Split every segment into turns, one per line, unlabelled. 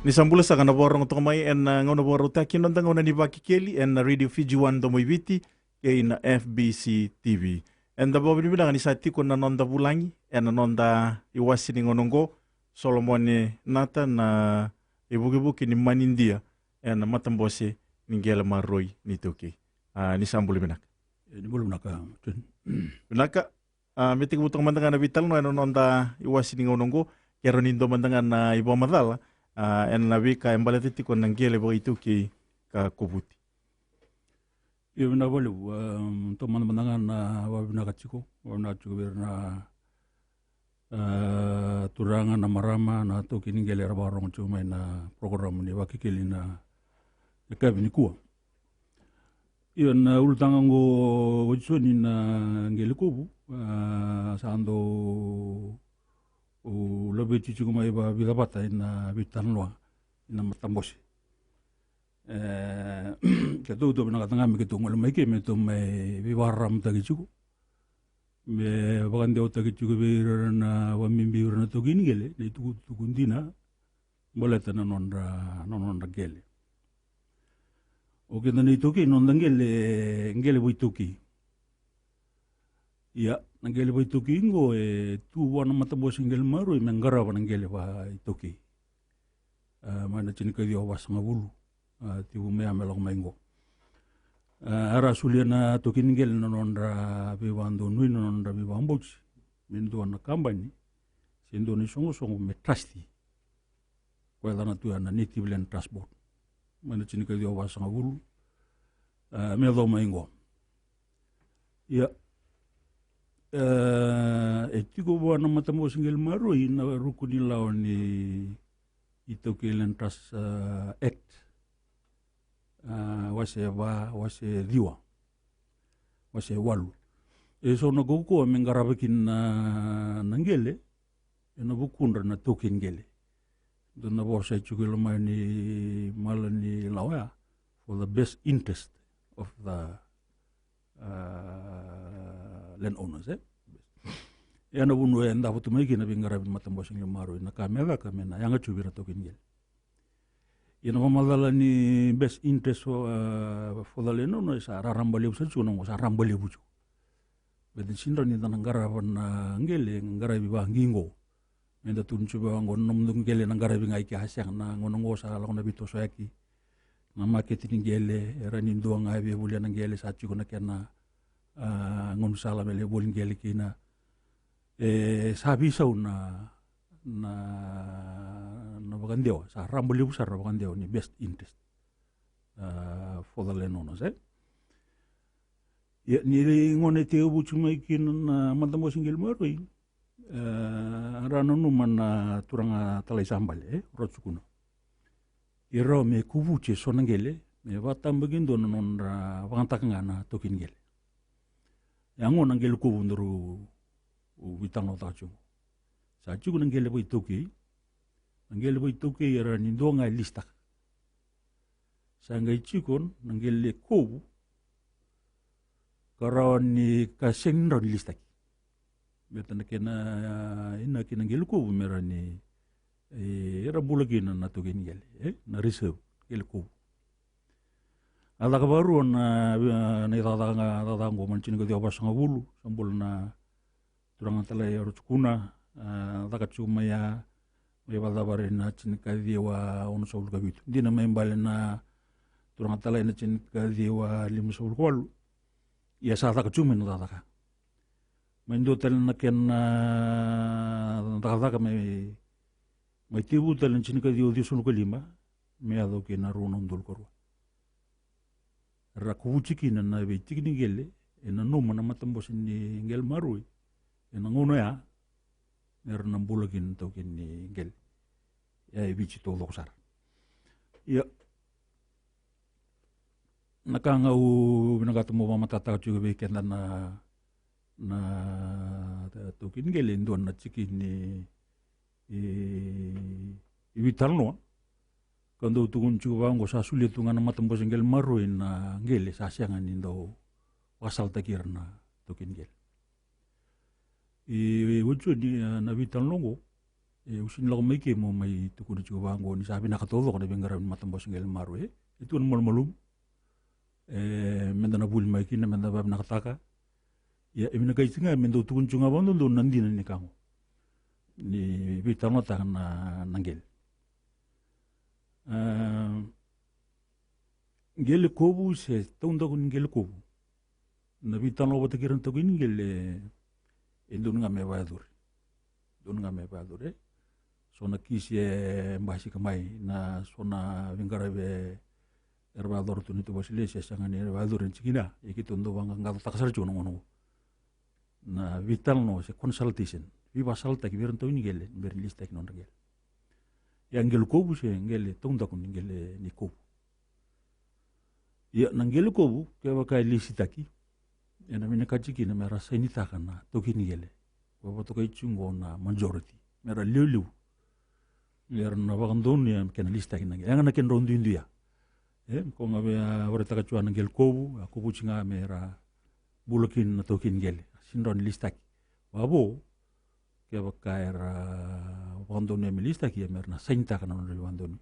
Nisambula sa kana borong to mai en ngono boro ta kinon tanga ona ni Vakekeli en Radio Fiji 1 to moiviti ke ina FBC TV. En da bobi bidanga ni sati ko nonda bulangi en nonda iwasini ngonongo Solomone nata na ibuki ni manindia en matambose ningela maroi ni toke. Nisambula binak.
Ni bulu naka.
Binaka metik butang mandanga na vital no en nonda iwasini ngonongo kero nindo mandanga na ibo madala. En nabi ka embalatiti ko nangele bo itu ki ka kubuti.
Iyo na bolu to mandangan na wabina kachiko berna turangan na marama na to kiningele rabarong chumay na program ni Vakekeli na kabini kuwa. Iyo na ultangan go wajusoni na ngele kubu sando o labi chichi kuma iba vida bata ina bitan loa ina matambosi ketu to bina katanga me ketu ngol mai ke me to me vivaram tagi chiku me bagande o tagi chiku be na wamimbi na to gingele le tu kundina boleta na nonra gele o ke na to ki nonda ngele buituki ya nangele ba itoki ingo tu wana matabos ngel maru mengara ba nangele ba itoki mana chinika dio was ngabulu ti ume amelo maingo ara suliana toki ngel nonra be wando nui nonra be wambochi mendo na kambani sindo ni songo me trusty kwa na tu na native land transport mana chinika dio was ngabulu melo maingo ya etiko buana matamo singgel maru ina rukuni lawan ni itoki land trust act wase diwa wase walu so na goko mengarabekin nangele ena bukundra na token gele dona bosa chukelo mani malani lawa for the best interest of the landowners yana bunu enda foto mai kina bingara bin matambo single maro na kamera kamena yanga chubira token gel yana mamadala ni best interest for the landowner sa rambale usa chuno sa rambale buju bedin sindra ni tanangara ban ngele ngara bi bangingo menda tun chuba ngon nom dum gele ngara bi ngai ki hasyang na ngonongo sa lakona bito soyaki na marketing gele rani ndo ngai be bulia ngele sa chuko na kena ngon sala mele bolin gele kina sabi sa na bagandeo sa rambuli busar bagandeo ni best interest for the landowners ya ni ngone te bu chuma kin na mandamo singgel maroi rano numan turanga talai sambal rotsukuna iro me kubuche sonangele me batam bagindo non bantakanga tokin gele yango nangele kubu nduru witang otachu sa chuku nangele boy toki era ni donga lista sa ngai chikon nangele kubu karon ni kaseng ron lista betana kena ina kina ngele kubu mera ni era bulagina na tokin gele na reserve gele kubu ala kabaru na tadanga manchin ko dio basanga bulu sambul na turang talai rochukuna takachuma ya me balabare na chin ka diwa ono sol ka bitu dina membale na turang talai na chin ka diwa lim sol kol ya sa takachuma na taka mendo tel na ken taka me tibu tel chin ka diwa disun ko lima me ado ke na runon dul korwa rakuchiki na betikini gele ena no mana matambos ni ngel marui ena ngono ya erna bulagin tokin ni gel ya bichi to loksar ya nakanga u binagatumo mamatata juga beken na tokin gel indon na chiki ni ibitarno kando tukun chuba ngo sa sulit tungan matambo singgel maruin na ngele sa siangan indo wasal takir na tokin gel wucu di na bitan longo usin lako mai ke mo mai tukuni chuva ngo ni sabi nakatodo ko na bingara matambos ngel maru itu mal malum menda na bul mai kina menda bab nakataka ya imina kai tinga menda tukun chunga bondo do nandi ni kango ni bitano ta na nangel ngel kobu se tonda kun ngel kobu na bitano bota kiran to kun ngel indun nga me badur dun nga me badur sona kisi mbasi kamai na sona vingara be erbador tu nitu basile sia sanga ni erbador en chikina ikito ndo banga ngata takasar chono ngono na vital no se consultation vi basal ta kibiran to ni gele ber lista ki non gele ya ngel kobu se ngele tonda kun ngele ni kobu ya ngel kobu ke baka lisitaki ya na mina kachiki na mera sainita kana to ki ni gele baba to kai chungo na majority mera lulu ler na bagandon ya ken lista ki nangel nga na ken rondo india ko nga be oreta ka chuan ngel kobu chinga mera bulokin na to kin gele sindon lista ki babo ke bakaira bagandon me lista ki mer na sainita kana no bagandon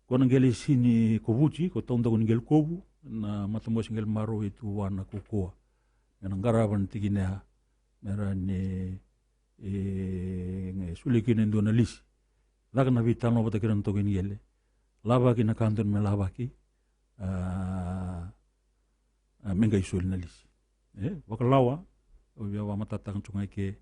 ko ngel sini kobuchi ko tondo ko ngel kobu na matamos ngel maro itu wana kokoa yang garaban tigina mera ni sulikin endona lis laga na vitano bata kiran to kin yele laba ki na kanton me laba ki menga isul na lis wakalawa obia wa matatang chungai ke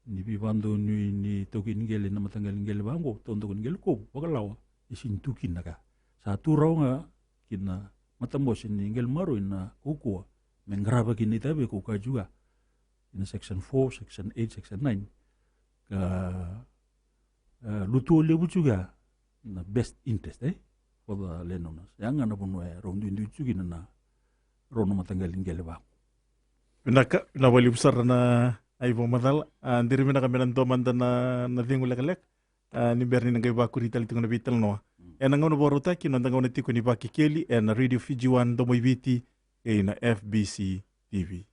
ni bibando ni to kin yele na matangal ngel bango tondo kin ngel ko wakalawa isin tukin naga sa turonga kina matambos ni ngel maro ina kokua mengraba kini tabe kuka juga in section 4 section 8 section 9 lutu lebu juga na best interest for the landowners yang ana pun rondo indu juga na rono matanggal ingele ba
Naka na wali besar na ay madal diri mina kami nanto manda na dingul lek ni berni ngai ba kurital tingo na bital no ngono boruta ki nanda ngono tiko ni Vakekeli na Radio Fiji 1 do moiviti na FBC TV.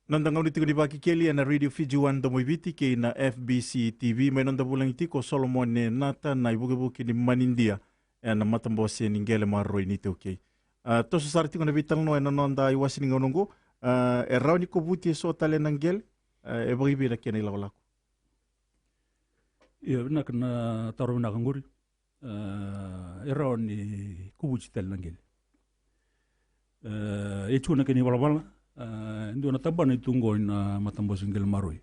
Nanda ngauni tiko ni Vakekeli na Radio Fiji 1 do moiviti na FBC TV may nanda bulang itiko Solomon ne nata na ibugibuki ni manindia na matambose ni ngele marroi ni teuke. To sa sarti ko na vital no na nonda iwasi ni ngonongo raw ni ko buti so tale ng ngele bagi bira kena ilawalako.
Iya na kana taro na kanguri raw ni kubuti tale ng ngele. Itu na kini balabala ndo na tabana itungo na matambose ngele marroi.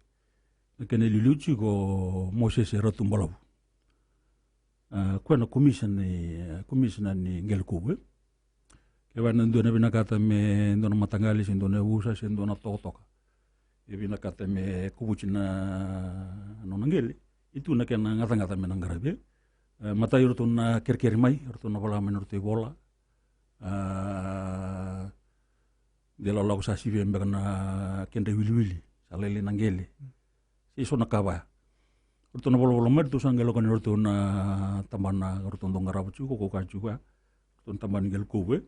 Kene liluchi ko Moses Ratumbalabu. Kwena commission ni ngel kubu kewa ndona binakata me ndona matangali ndona usa ndona totoka e binakata me kubuchina no ngel itu na kena ngata me ngarabe mata yurto na kerkeri mai yurto na bola menurto bola de la lausa sive mbana kende wili salele nangele iso na kawa urto na bolo mer tu sangelo kan urto na tambana urto ndongara bucu ko ka juga urto tamban ngel kuwe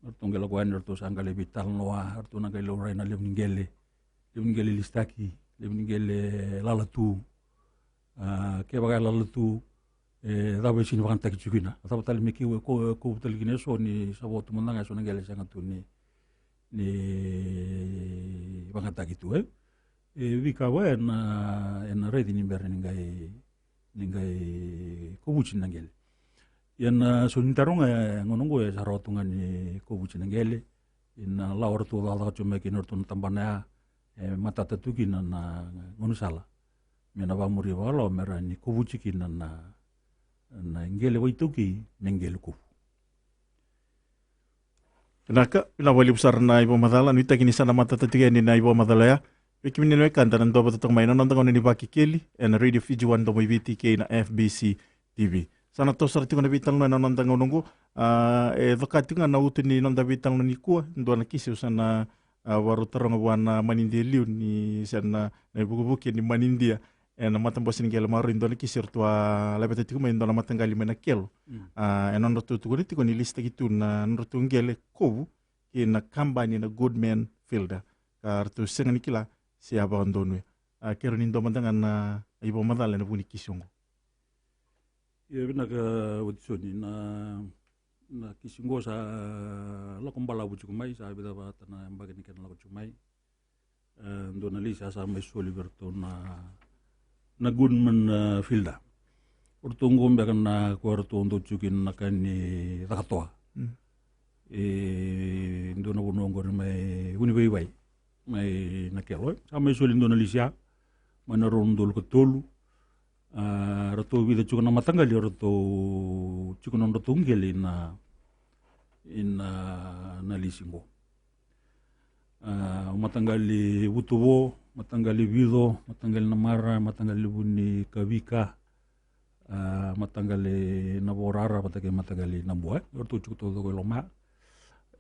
urto ngelo ko urto sangale vital noa urto na ngelo reina lebngele listaki lebngele lalatu ke baga lalatu dawe sin wakan tak jugina atau tal meki ko tal gine so ni sabotu monanga so ngele sangatu ni wakan tak itu vikawa na redi ni berni ningai kubuchi nangele yan sunintarunga ngonongo ya sarotunga ni kubuchi nangele ina lawar tu lala cuma kinurtun tambana matata tu kina na ngonusala mena ba muri walo mera ni kubuchi kina na ngele waituki nengele ku naka
ina wali besar na ibo madala nita kini sana matata tiga ni na ibo madala ya Wikimini we kanta nanto ba tutong may nanonda ni Vakekeli na Radio Fiji 1 do moiviti na FBC TV. Sana to sarti ko na bitang no nanonda ngonongo vakati nga na uto ni nonda bitang no ni kuwa ndo na kisi usana warutarong wana manindia liu ni sana na ibubuki ni manindia na matambosin ngel maro indona kisir tua lebete tiku ma indona matangali mena kelo non rotu tu ko ni lista gitu na rotu ngele kovu na kambani na Goodman Fielder kartu sengan kila si abandonwe kero ni ndoma dengan ibo madala na buni kisongo
ya bina ka utsoni na kisingo sa la kumbala bucu mai sa bida ba tana mbagani kan la bucu mai ndona lisa sa mai soliberto na Goodman Fielder urtu ngombe kan na kwarto ndo chukin na kan ni rakatoa ndona wono ngor mai uni bai mai na kelo sa mai soli ndona lisa mana rondol ko tolu rato vida chukuna matangali rato chukuna rato ngeli na lisingo matangali utuvo matangali vido matangali namara matangali buni kavika matangali naborara matangali nabua rato chukuto do loma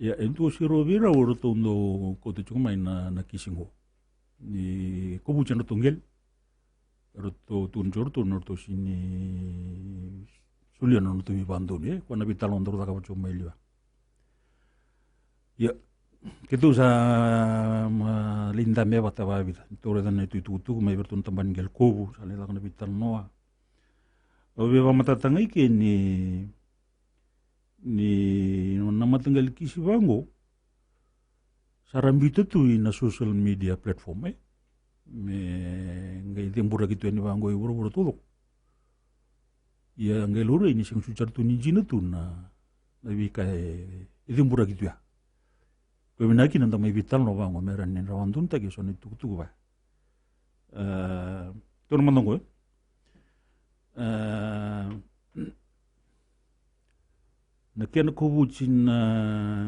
ya ento siro vira rato ndo ko chukuma na kisingo ni kobuchan rato ngel roto tunjor to sini suliano no tumi bandoni kwana bitalon do daga bacho mailiwa ya kitu sa linda me bata babita tore dan tu mai bertun tamban gel kobu sale la kana bital noa obe ba mata tangai ke ni nama tanggal kisi bango sarambito tu na social media platform me ngai tempura gitu ni bango iburo todo ya ngai loro ini sing sucar tu ni jina tu na nabi kai tempura gitu ya ko menaki nanta mai vital no bango meran ni rawandun ta ke soni tu ba to mandongo na kena kubucin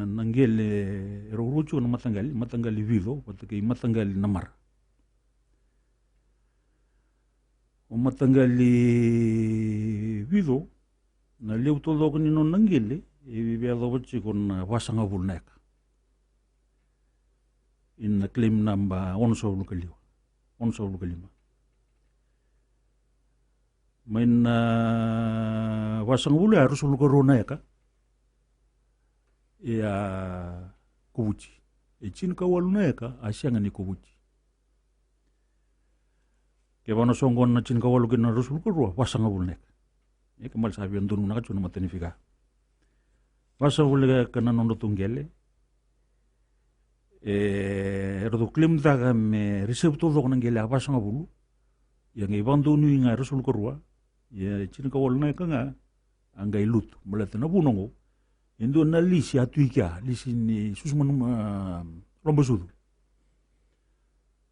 nangele rorucho na matangali vivo patake matangali namar o matangali vido na leu todo ko nino nangele e vivia do bachi con wasanga bulneka in na claim namba 11 main wasanga bulu harus lu corona ya ya kubuchi e chin ka waluneka asyanga ni kubuchi ke bano songon na chin kawalu kina rusul ko ruwa wasanga bulnek e kamal sabi andun na kachuna matenifika wasa bulega kana nondo tungele rodo klim daga me recepto do ngele wasanga bulu yang ibandu nu nga rusul ko ruwa ya chin kawalu na nga angai lut malatena bunongo indo na lisi atuika lisi ni susman lombosudu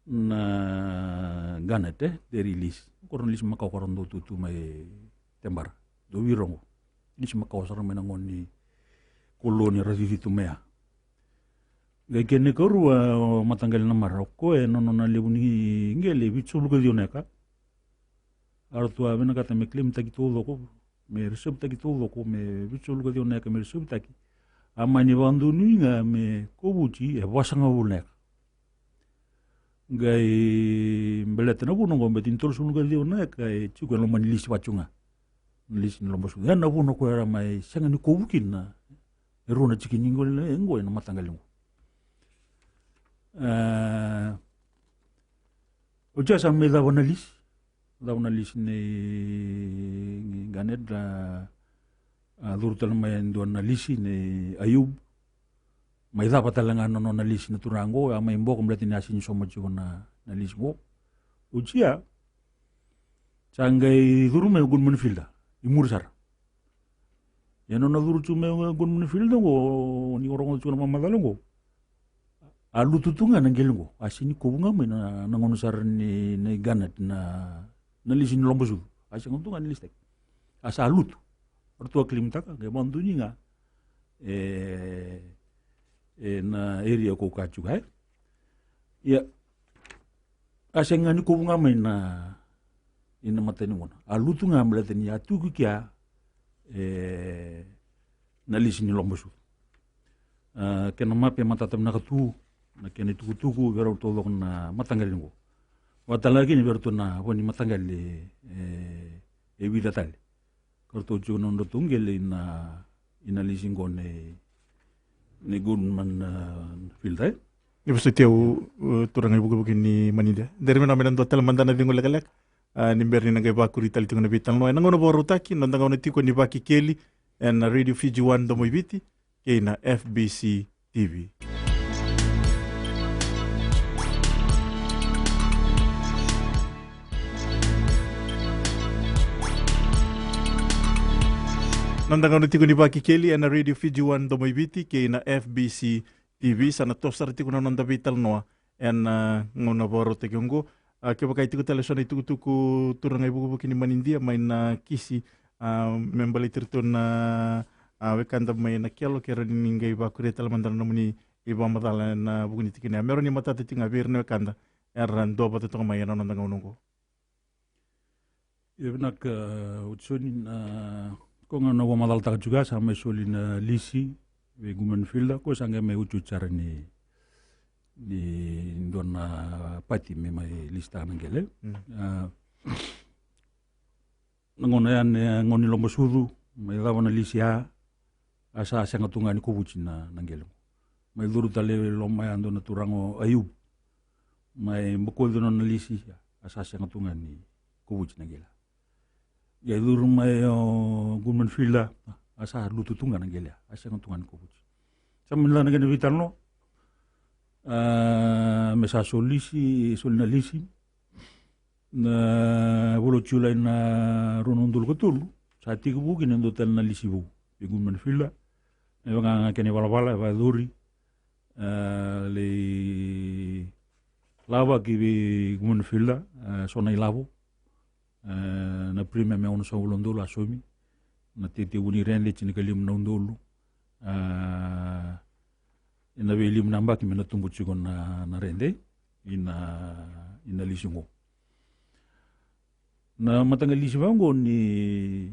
na ganete dari lis koron lis makaw koron do tutu may tembar do wirongo lis makaw sar may nangon ni koloni raditi mea gay kene koru matanggal na maroko nono na lebuni ngele bitsul ko dioneka artu abena kata me klim tagitulo ko me resep tagitulo ko me bitsul ko dioneka me resep tagi amani bandu nga me kobuchi e wasanga ulnek gai belet na buno ngombe tintor sunu gai na kai chiku no manilis wachunga nilis no lombo suga na buno ko era mai sanga ni kobukin na eruna chikin ngol ngol na matangalingo oja sa me da wanalis ni ganet da durtal mai ndo analisi ni ayub may dapat talaga no nalis na turango may imbo kumpleti na asin so much na nalis mo ujiya sangay duru may Goodman Fielder imursar yan na duru chume Goodman Fielder go ni orang chuna mamadalo go alu tutunga nanggel go asin ko bunga may na nangonusar ni ganat na nalis ni lombosu asin untunga nalis tek asa alut orto klim taka ga bandu nga na area ko kachu hai ya asenga ni ko bunga mai na ina mateni wona alutu nga mleteni atu kya na lisini lombosu kena mape matatam na katu na kene tuku garo to na matangalingo Watalagi ni bertuna wani matanggal e vida tal. Kartu juno ndo tungel ina lisingo ne gunman filter.
Ibu setiau turang ibu bukin ni manida. Dari mana menan total mandana dingo lekalek. Ni berni nangai bakuri tali tingo na bitan loa. Nangono borutaki nanda ngono tiko ni Vakekeli and Radio Fiji 1 domo ibiti kay na FBC TV. Nanda ngono tiko ni Vakekeli and Radio Fiji 1 domo ibiti kay na FBC TV sana tosar tiko na nanda bital noa and ngono borutaki ungo. Kaya pakai tiku telesona itu tuku turang ibu bukin ni manindia main kisi membalik tertu na wekanda main kialo kira ningai bakuri talamandan namuni iba matala na bukin tikini amero ni mata titinga bir ne wekanda eran do batu tong main nonda ngonongo.
Ibnak utsunin ko nga nawa madalta juga sama sulin lisi we gumen filda ko sanga me ucu cara di dona pati me mai lista nangele ngona yan ngoni lombo sudu mai lawana lisia asa sanga tungani ko bucina nangele mai duru tale lomma yan dona turango ayub mai mbokol dona lisi asa sanga tungani ko bucina nangela ya duru mai gumen fila asa lutu tunga nangela asa sanga tungani ko buci samila nangene vitalno mesa solisi solina lisi na bolo chula na ronondul kotul sati ku bukin ndo tan na lisi bu bigun man fila e nga kene wala va duri le lava ki bi gun fila sona ilavo na prima me ono so londolo asomi na tete uni rende chini kalim na ndolo ina veli mnamba ki mena tumbu chiko na rende ina lisingo na matanga lisivango ni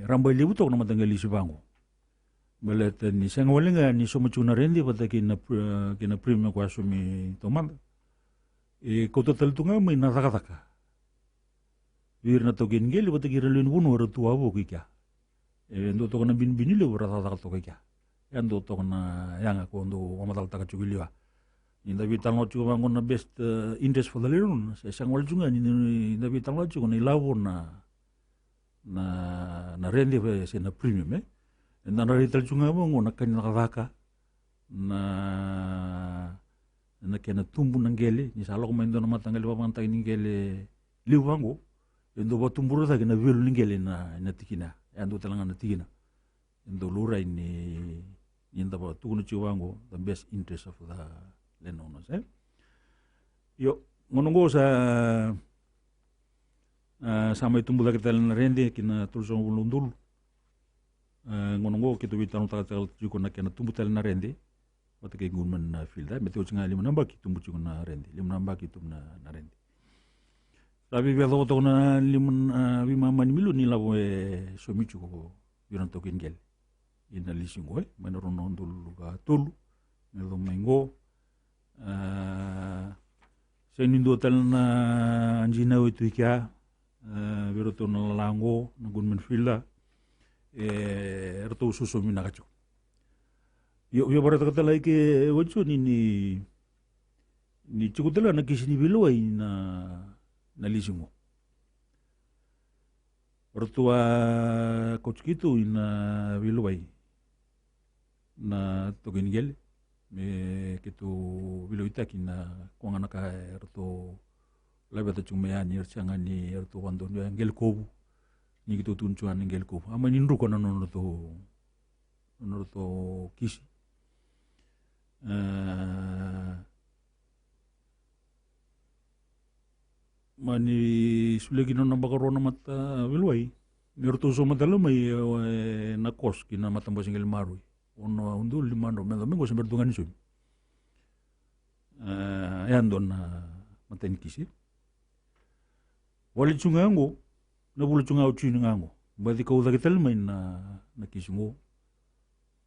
ramba libu tok na matanga lisivango baleta ni senga walenga ni somo chuna rende pata kina prima kwa sumi tomanda kota taltunga mai na taka wir na togen geli pata kira luen wunu wara tuwa bo kika ndo to na bin binile wara ta to kya ndo to na yanga ko ndo wamatal ta chugiliwa inda vital no chuga ngona best interest for the learn se sangwal junga ni inda vital no chuga ni lawo na rende se na premium na vital junga mo ngona kan na kaka na kena tumbu nangele ni salo ko mendo na matangal wa mantay ningele liwango ndo ba tumburu ta kena velu ningele na tikina ando talanga na tigina ndo lura ini inda ba tukunu chiwango the best interest of the lenonos yo ngonongo sa sama tumbu la kita na rende kina tulso ulundul ngonongo kitu bitano takal juko na kena tumbu tal na rende wata ke gunman na filda meteo chinga lima namba ki tumbu chuko na rende lima namba ki tum na rende tapi biar tahu na limun bima mani milu ni lawo somichu ko biran tokin gel ina lisingo menoron ondul ga tulu melo mengo senindo tal na anjina itu ikya biro to na lango na gunmen fila erto suso mina kacho yo bara kata lai ke wocho ni chukutela na kisini bilo na lisingo ortua kochkitu ina biluai na tokin gel me kitu biluita kina kuangana ka orto labata chumea ni changa ni orto wando ni gel kobu ni kitu tunchuan ni gel kobu ama ninru kona no to kisi mani sulegi no namba korona mata wilwai mirto so mata mai na kos kina mata mbosingel marui ono undul limando melo mengo sember dungan isu yandon maten kisi wali chungango na bulu chungao chini ngango badi kau dakitel mai na kisingo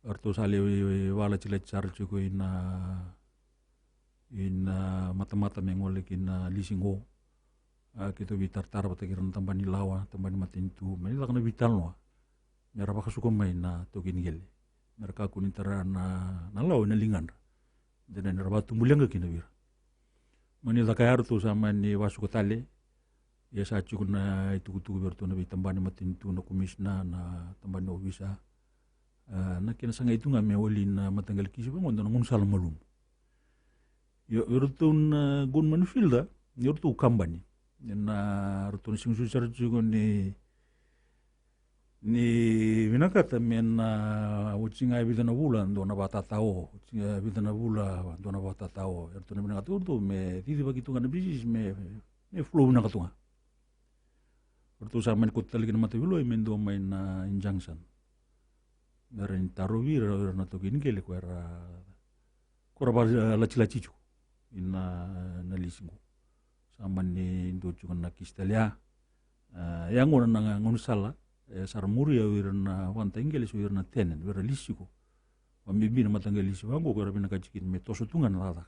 arto sale wala chile char chuko ina in mata-mata mengole kin lisingo kito bitar-tar patakiran tambani lawa tambani matintu meni lakana bital noa mera baka suka main na tokin gele mereka kunin tara na lawa na lingan dan na batu mulyanga kina bir mani lakayar tu sama ni wasu kotale ya sa na itu bertu na bitambani matintu na komisna na tambani obisa na kina sanga itu ngame wali na matanggal kisi bangon na ngun salam malum yo urtun gun manfilda yortu kambani na rutun sing susar juga ni vinakata men ucinga bidana bula ndo na bata tao ucinga bidana bula ndo na bata tao rutun vinakata urtu me tidi begitu kan bisis me flow na katunga urtu sama ikut tali kan mata bilo men do main injunction merin taruwir na to gini kele kuera kora laci-laci cu ina na lisingo sama ni do cuman na kistelia yang ngona na ngon sala sarmuri ya wirna wanta ingelis wirna tenen wirna lisiko mamibi na matanggal lisi wango ko rabina kacikin me tosutungan lada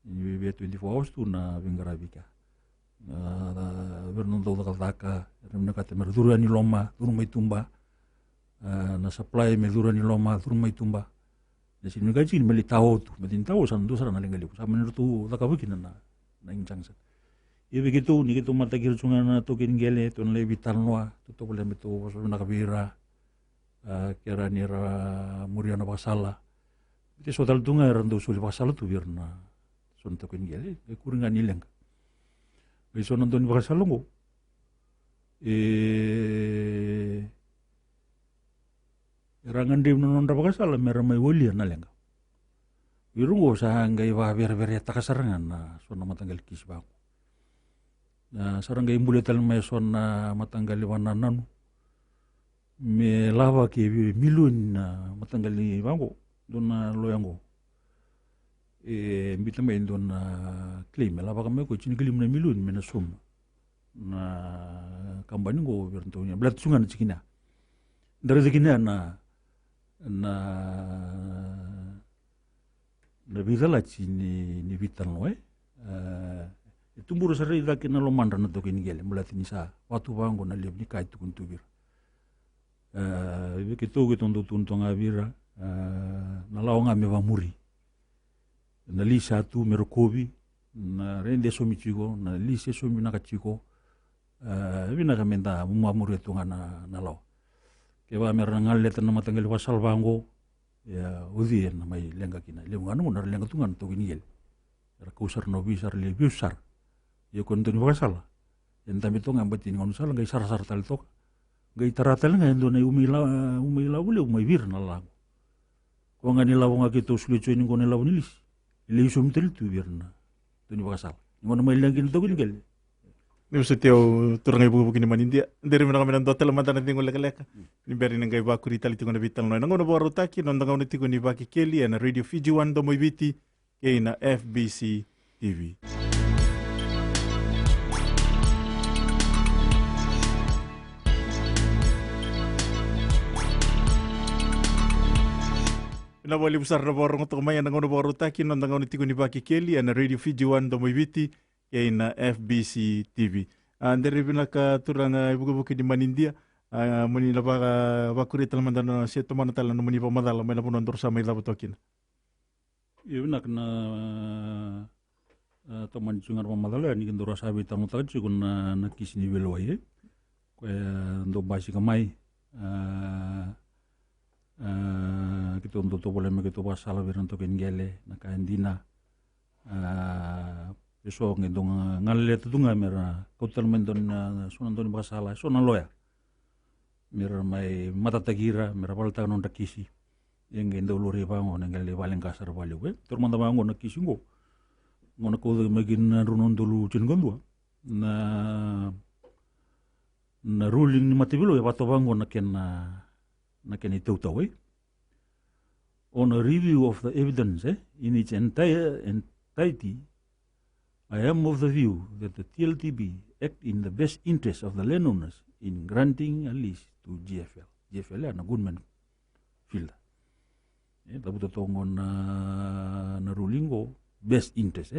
ini be 24 hours tu na vingarabika wirna do daka rabina kata merdura ni loma turmai tumba na supply medura ni loma turmai tumba da sini kacikin meli tawo tu medin tawo san do sara na lengali sama ni tu daka bikin na injangsan ya begitu ni gitu mata kiri sungan na tokin gele tu na lebi talnoa tu to boleh betu so na kabira kira ni ra muriana pasala itu sotal tunga rando suli pasala tu birna son tokin gele kuringan ileng beso nonton pasala ngo rangan dim non pasala mera mai woli na lenga wirungo sa ngai wa ber takasarangan na sona matanggal kisbang na sarang ngai mbule tal mai sona matanggal wanananu me lava ke milun na matanggal bango dona loyango mbita mai dona claim lava kame ko chini claim na milun mena sum na kambani go bertonya blat sungan cikina dari cikina na vida la ni vital no itu buru sari da kina lo mandra na to kin gele mulati ni sa watu bango na lebni kai tu kun tubir ke to tondo tuntonga vira na laonga me va muri na lisa tu merokobi na rende so michigo na lise so mina kachiko vina kamenda mumwa muri tunga na lao ke va mer ngalle tan matangel wasal bango ya udien na mai lenga kina lengan mo na lenga tungan to ginil ra kusar no bisar le bisar ya konten wasala enta mitong ambatin ngon sala ngai sar tal tok ngai taratal ngai ndo na umila ule umai bir na la ko ngani lawonga kitu slucho ni ngone lawnilis ile sum tel tu birna to ni wasal ngon mai lengi to ginil
ni usiteo turang ibu bukini manindia dari mana kami nanti hotel mantan nanti ngolek leka ni beri nenggai baku ritali tingo na bital noy nangono baru taki nondang ngone tigo ni Vakekeli na Radio Fiji 1 do moibiti ke na FBC TV. Na boli besar na borong untuk mayan nangono baru taki nondang ngone tigo ni Vakekeli na Radio Fiji 1 do moibiti kaya na FBC TV. Dari pinaka turang ibu-ibu di Manindia, manila bakuri talaman na siya tumana tala na manipa madala may napunan sama ila butokin.
Ibu nak na teman jungar pamadala ni kendora sabi tamu tahu cikun na kisini belway kaya ndo basi kamay kita untuk to boleh begitu pasal biran tokin gele na kaindina so ngedong ngalle tudunga mera kautal mendon sunan don basala sunan loya mera mai mata tagira mera balta non takisi yang gendo lori bango ngalle balen kasar bali we turmanda bango nakisi ngo ngona ko magin runon dulu cingondwa na ruling ni matibilo ya bato bango naken itu tawe on a review of the evidence in its entirety. I am of the view that the TLTB act in the best interest of the landowners in granting a lease to GFL. GFL na gunman field. tabu totongo na ruling go best interest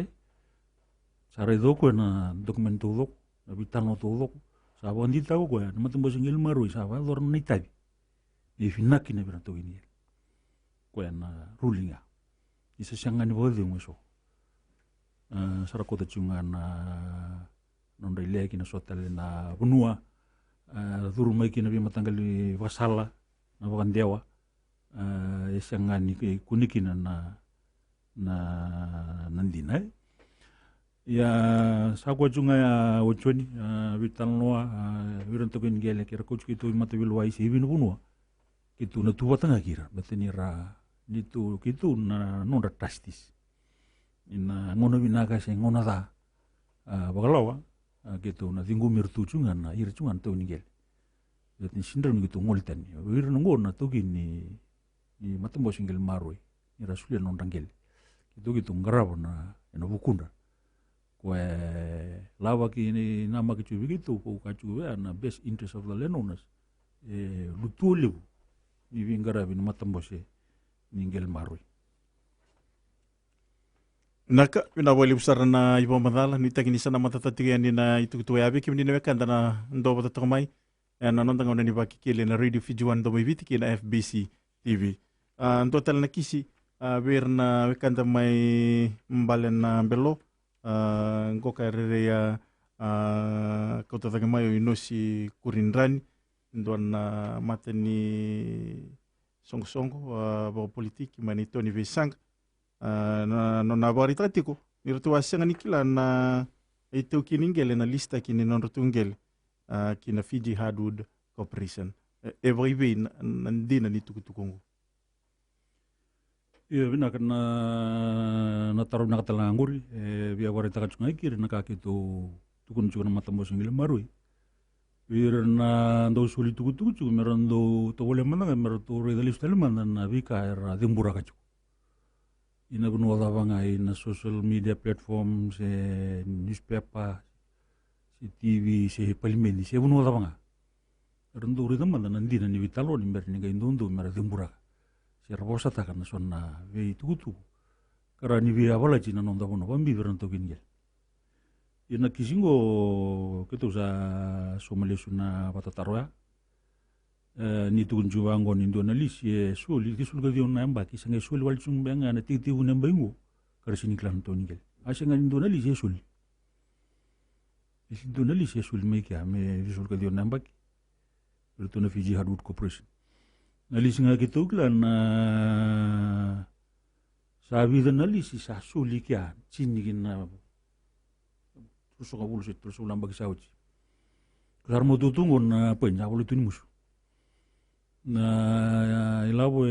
sare doko na dokumento doko na bitano to doko sa wandi tago ko na matumbo singil maru sa wa lor ni tabi ni finaki na birato ini ko na ruling isa sanga ni bodi mo so sara ko tachunga na non rile ki na sotale na bunua duru mai ki na bi matangali wasala na wakandewa sanga ni kuniki na nandina ya sagwa junga ya ochoni vitanloa virantokin gele kira coach kitu matabilwa isi ibinu bunua kitu na tuwa tanga kira bateni ra nitu kitu na nonda tastis ina ngono binaga se ngona da bagalawa kitu na tingu mirtu junga na ir junga to nigel bateni sindal gitu ngoltan wir ngona to gini ni matambo singel maroi ni rasulia nondangel kitu gitu ngarabo na bukunda kwe lawa ki ni nama ki chubi gitu ko ka chubi na best interest of the landowners lutuli ni vingara bin matambose ningel marui
naka ina wali besar na ibo madala ni takini sana matatatiga ni na itu tu yabe kim ni na kanda na ndo bata mai na nonda ngona ni Vakekeli na radio Fiji 1 ndo miviti ki na FBC TV ndo tal na kisi ber na kanda mai mbalen na belo ngoka rerea kota tagamayo inosi kurindrani ndona matani songo ba politiki mani Tony Vesang na bari tratiko nirtu wasenga nikila na itu kiningele na lista kini nonrutungel kina Fiji Hardwood Corporation every way ndina ni tukutukungu
iya bina na taruh na katalanguri biya wari takachungai kiri na kakitu tukun chukuna matambo singile marui bir na ndo suli tuku meron do to wole mananga meron to redalis teleman na bika era dimbura kachu ina bunu wala banga ina social media platforms newspaper si TV si palimeni si bunu wala banga meron do redaman na ndina ni vitalo ni mer ni ga indondo mer dimbura Rabosa ta kana sonna ve tutu karani via wala china nonda bono bambi veranto kingel ina kisingo ketu sa somale suna batataroya ni tukunju wango ni donalis ye suli kisul ga dion namba kisanga suli wal chung benga na titi una bengo karsini klan to ningel asenga ni donalis ye suli donalis ye suli me kya me visul ga dion namba ki na Fiji Hardwood Corporation nalis nga gitu klan sabi dan nalis sa suli kya chinigin na terus ka bulu terus ulang bagi sauci kelar mo tutungon na penya bulu tuni musu na ilabo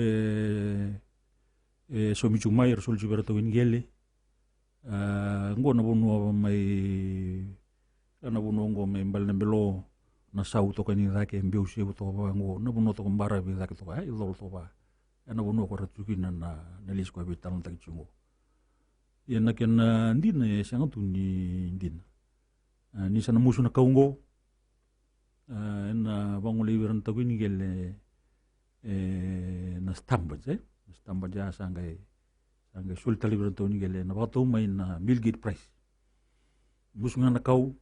somi chumai rasul jiberato ingele ngona bonu mai ana bonu ngo mai mbal nembelo na sau to kani dake mbeu se to ba ngo na bono to mbara bi dake to ba ilo to ba na bono ko ratuki na lis ko bitan tak chungo ya na ken ndina sanga tu ni ndina ni sana musu na kaungo na bango liberan to ni gele na stamba ja sanga sulta liberan to ni gele na ba to mai na Milgate price musu na kau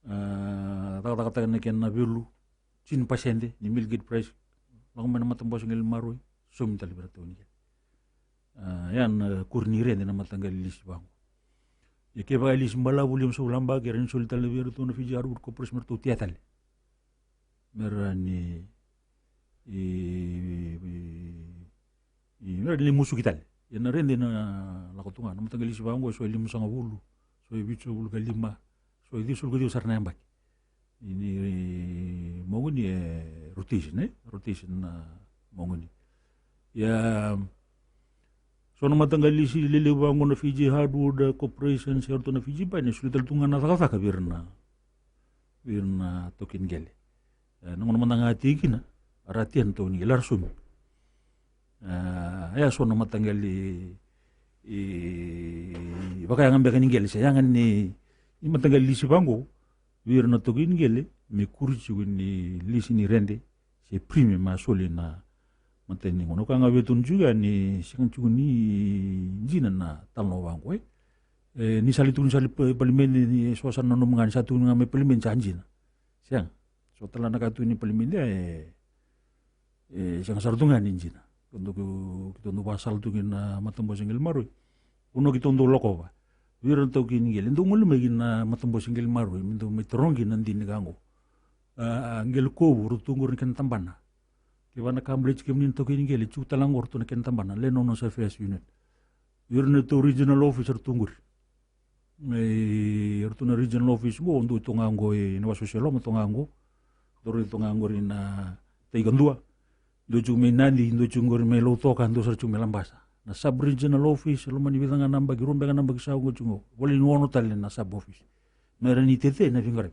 kata na ken na bilu chin pasende ni Milgate price lang man matambos ngel maroi sum tali berato ni yan kurnire na matanggal lis bang ya ke ba lis mbala bulim so lamba gerin sul tali berato na Fiji Hardwood Corporation merto tiatal merani merani musu kital yan rende na lakotunga na matanggal lis bang so lim sanga bulu so bicho bulu kalima so di sul gadi usar nembak ini mongoni rotation na mongoni ya so na matanggali si lele bango na Fiji Hardwood Corporation si orto na Fiji pa ni sulital tunga na taka birna tokin gele nang na matangati kina aratian to ni larsum ya so na matanggali baka yang ambe kaningel sayangan ni matanggali si bango wirna tokin gele me kurci ni lisi ni rende se prime ma soli na mateni ngono ka nga vetun juga ni sikan chugu ni jina na talno wango ni sali parlimen ni suasana no mengani satu ngame parlimen janjina siang so tala na katu ni parlimen dia siang sartungan injina untuk pasal tu kina matambo singgil maru uno kitondo loko ba wiran tau kini ngel ndo ngul megina matambo singgil maru minto metrongi nanti ni gango ngel ko buru tungur kan tambana kibana cambridge kemnin to kini ngel chu talangor tu kan tambana leno no service unit wiran to regional officer tungur na regional office go ndo tungango na social mo tungango doro tungango ina taigandua do cumi nandi do cungor melo tokan do sar cumi lambasa na sub regional office lo mani bidanga namba girumbe namba kisau go cungo wali nuono tali na sub office mera ni tete na fingare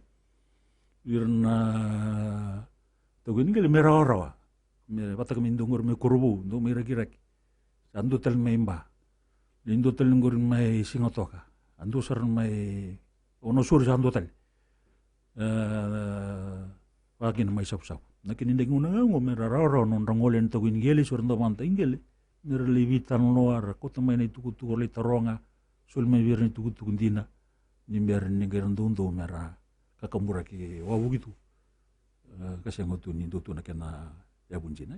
irna to gini gele mera orawa mera batak mindungor me kurbu do mera kirak ando tel memba lindo tel ngor mai singotoka ando sar mai ono sur ando tel wakin mai sap nakin indeng una ngo mera raro non rangolen to gin gele sur ndo manta ingele mera levitan loar ko tamai nei tuku le taronga sul me virni tuku ndina ni mer ni gerandundo mera kakamura ki wawu gitu kasengo tu ni tu na kena ya bunjina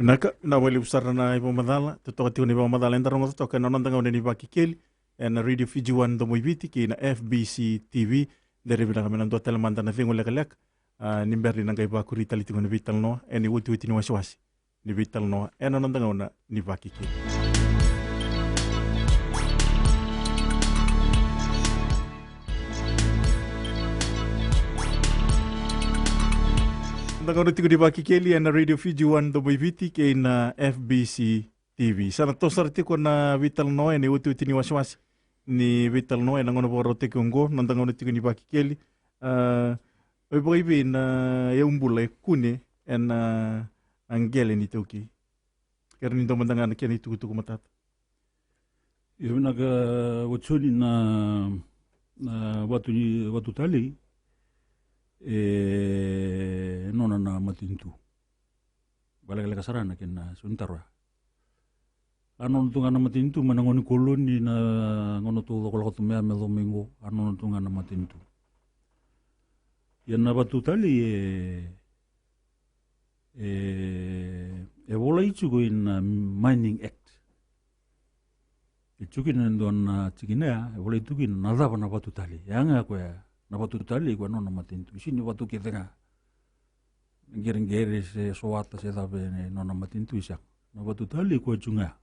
naka na wali usar na ipo madala to ti ni ipo madala endar ngo to kana non tanga ni Vakekeli en radio Fiji 1 do moiviti ki na FBC TV dari bila kami nanto telemanta na fingo lekalek nimberli nang kaiba kuri tali tingo ni vital no eni wuti ni wasiwasi ni vital no ena nandanga ona ni Vakekeli nandanga ona tingo ni Vakekeli ena radio Fiji 1 do moiviti ki na FBC TV sana tosar tiko na vital no eni wuti ni wasiwasi ni vital no ena ngona boro tiko ngo nandanga ona tingo ni Vakekeli Oi poi na umbula kune en angele ni toki. Kaya ni domandangan kaya ni tuku matata.
Yo naga wachoni na watu tali nona na matintu. Balaga kasarana kena suntarwa. Anon tunga na matintu manangoni koloni na ngono tu kalau tumea melomengo anon tunga na matintu. Yan nabatu tali vola ichugo in mining act. Ichukin ndon chikina vola itukin nadaba nabatu tali. Yanga kwa nabatu tali kwa nona matintu. Isini watu kitanga ngere se soata se dabe nona matintu isak. Nabatu tali kwa chunga.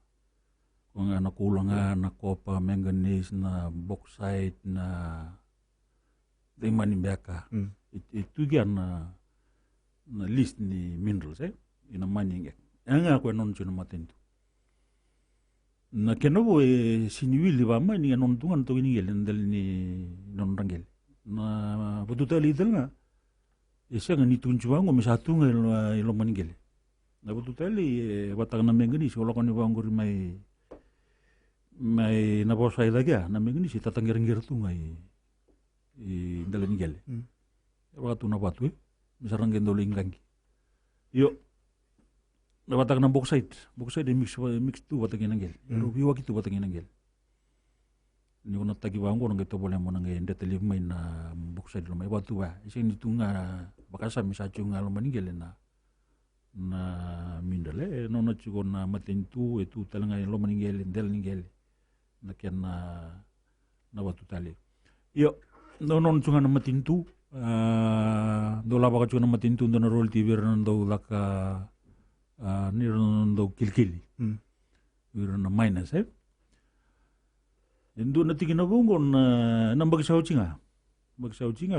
Kwa na kulanga na kopa manganese na bauxite na dimani beka. Itu gian na list ni minerals ina mining act. Anga ko non chuna matintu. Na kenobo siniwili ba mani non tungan to ni gelen del ni non rangel. Na bututali del nga isa nga ni tunjuango misatunga ilo maningel. Na bututali batang na mengani solo ko ni bangor mai na bosa ilaga na mengani si tatangir-ngir tunga i del ni gel. Waktu na batu misarang gendo lingkangi. Yo batak na bauxite mix tu batak inangel. Rubi waktu batak inangel. Ni ko natagi wango nang ito boleh mo nang endetali may na bauxite lumay batu ba. Isang nito nga bakasa misacho nga lumaningel na mindale no na chugo na matintu itu talanga lumaningel del ningel na ken na batu tali. Yo non chunga na matintu do laba ka chuna matintu do na roll TV do laka ni do kilkili wir na minus indo na tigina bungo na nambag sa uchinga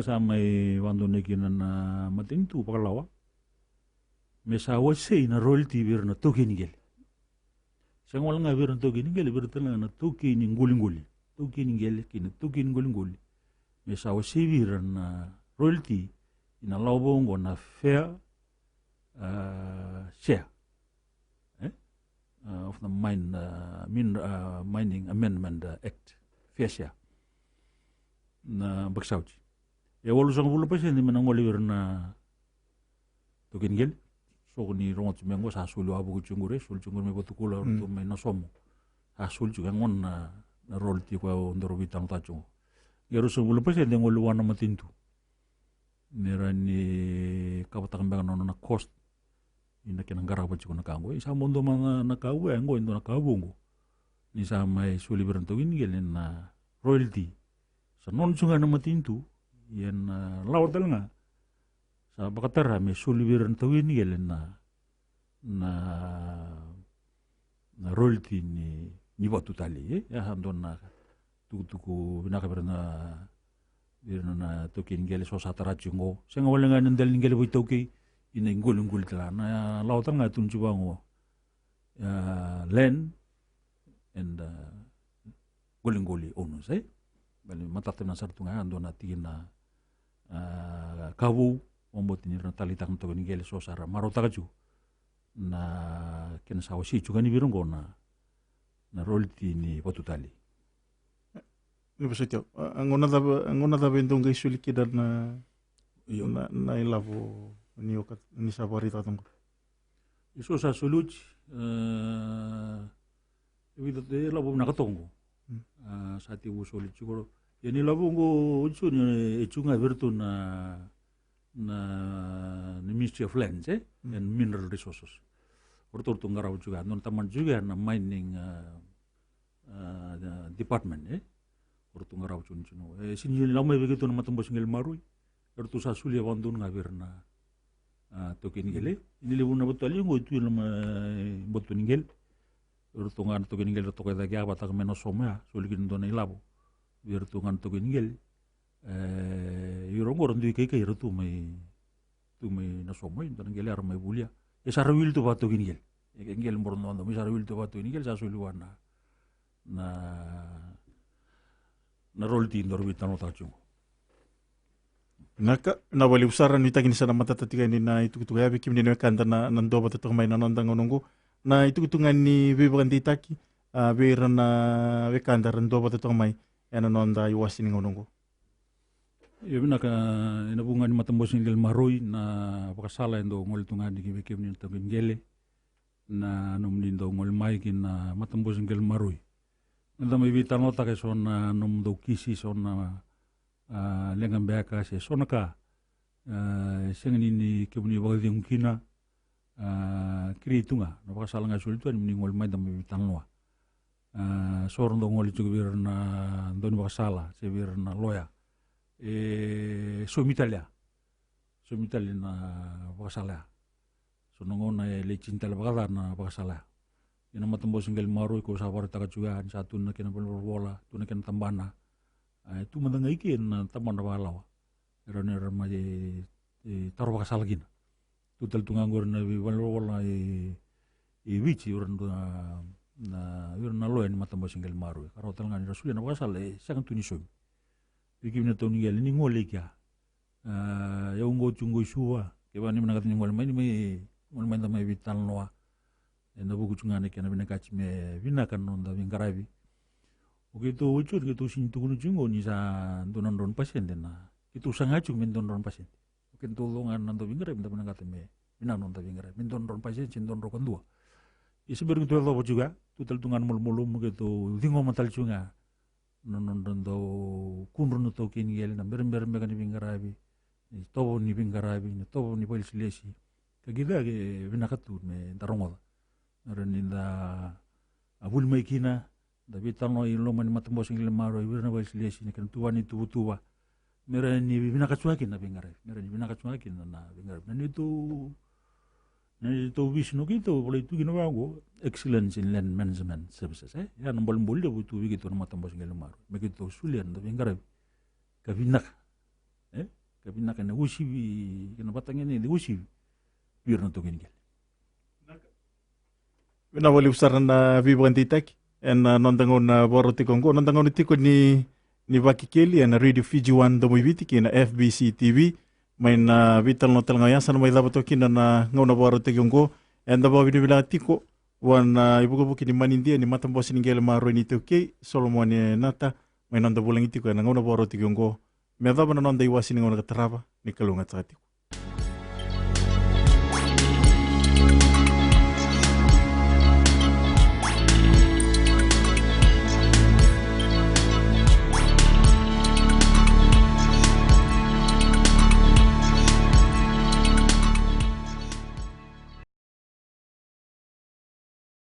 sa may wando na na matintu pakalawa may sawa say na roll TV na tukinigel sang wala nga wir na tukinigel wir na tukininguli tukininguli may sawa say wir na royalty in a lobong on a fair share of the Mining Amendment Act, fair share. Na bagsauci. Ya walu sang bulu pesen di menang oliver na tokengel. so ni rongot mengo sa sulu abu chungure sul chungure me botukula to me no somo sa sul juga ngon na rol ti ko ndoro bitang ta chung yero so bulu pese de ngolu wana matintu nera ni kabatang bang no na cost ina kena ngara ba chiko na kango isa mondo mga na kawe ngo indo na kabungo ni sa mai suli beranto ini gelen na royalty sa non chunga na matintu yen lawdal nga sa bakatara me suli beranto ini gelen na royalty ni batu tali ya handon na tuku binaka birna tokin gele so satara chungo senga walenga nandel ngele boy toki ina ngul tala na lautan nga tun chubango land and nguli owners bali matatem na sartunga ando na tigina kabu ombot ni talitang to ngele so sara marota kaju na ken sawasi chugani birongo na rolti ni potutali
Ibu angona da bendong kay sulit kidar na ilavo ni sabari tatong.
Iso sa sulut ibig de labo na katongo. Sa tibu sulit siguro. Yan ilabo ngo unso ni echunga berto na Ministry of Lands and Mineral Resources. Orto ngaraw juga non taman juga na mining department Orto ngaraw chunchuno. Sinjil lamay begitu na matambos ngel maruy. Orto sa sulia bandun ngabir na tokin ngele. Inilibu na betul yung itu yung betul ngel. Orto ngan tokin ngel orto kaya kaya batak menos somya. Sulikin doon na ilabo. Orto ngan tokin ngel. Yorong orang tu kaya kaya orto may nasomoy. Doon ngel aram may bulia. Sarawil to ba tokin ngel. Ngel moron doon. Sarawil to ba tokin ngel sa suliwan na rolti ndor bitano tachung.
Naka na wali usaran wita kini sana matatatika ni na itu kutu yabi kim ni kanda na nando batatok may nanondang ngonongo na itu kutu ngani bibakan ditaki bera na wekanda rando batatok may nanonda iwasin ngonongo.
Yo binaka inabungan ni matambos ngel maroy na pakasala endo ngol tungan di kim ni tagin gele na nomlindo ngol mai kin na matambos ngel maroy. Nda may bitano ta ke son nom do kisi son lengan beka se son ka sengen ini kebuni bagdi ngkina kritunga no pakasala nga sulitu ni ngol mai dam bitano soron do ngol itu bir na don pakasala se bir na loya somitalia na pakasala so nongona le cinta la bagala na pakasala ina matambos ngel maroy ko sabar taka juga satu na kena bola tu na kena tambana itu mandanga iki na tambana balaw erone rama taru bakasal gina tu tel tungangor na bola wici uran na loya ni matambos ngel maroy karo tel ngani rasul na bakasal sangat tuni soy iki na toni ngel ni ngole kya ya ungo chungo suwa ke bani managat ni ngol mai mai vital noa enda buku chungane kena bina kachime bina kan nonda bingarabi ogeto uchur gitu sintukunu chungo ni sa donon pasien dena itu sangachung min donon pasien oken tolongan nando bingarabi nda bina kateme bina nonda bingarabi min donon pasien sin donon kandua isi beru tu lo juga tutel tungan mulmulum gitu dingo matal chunga nonon do kunrun to kin gel na berem kan bingarabi to ni bingarabi to ni polis lesi kagida ke bina katu me darongola Raninda abul may kina David tano ilo man matambos ng limaro ibir na ba silesi ni kan tuwa ni tuwa meron ni binakatsuakin na bingaray na bingaray na ito visno kito wala ito ginawa ko excellence in land management services yan ang balong buto wigito na matambos ng limaro magito sulian na bingaray kabinak na usibi kinabatangin ni usibi bir na to ginigil
na wali usaran na bibakan titak en nondangon na boroti kongo nondangon tiko ni Vakekeli en Radio Fiji 1 domoibiti kina FBC TV may na vital notal ngayon sana may dapat kina na ngona boroti kongo en dabo binibila tiko wan ibugo ni manindia ni matambos ni ngel maro ni toke Solomon nata may nonda bulang itiko na ngona boroti kongo me dabo na nonda iwasin ngona katraba ni kalungat sa tiko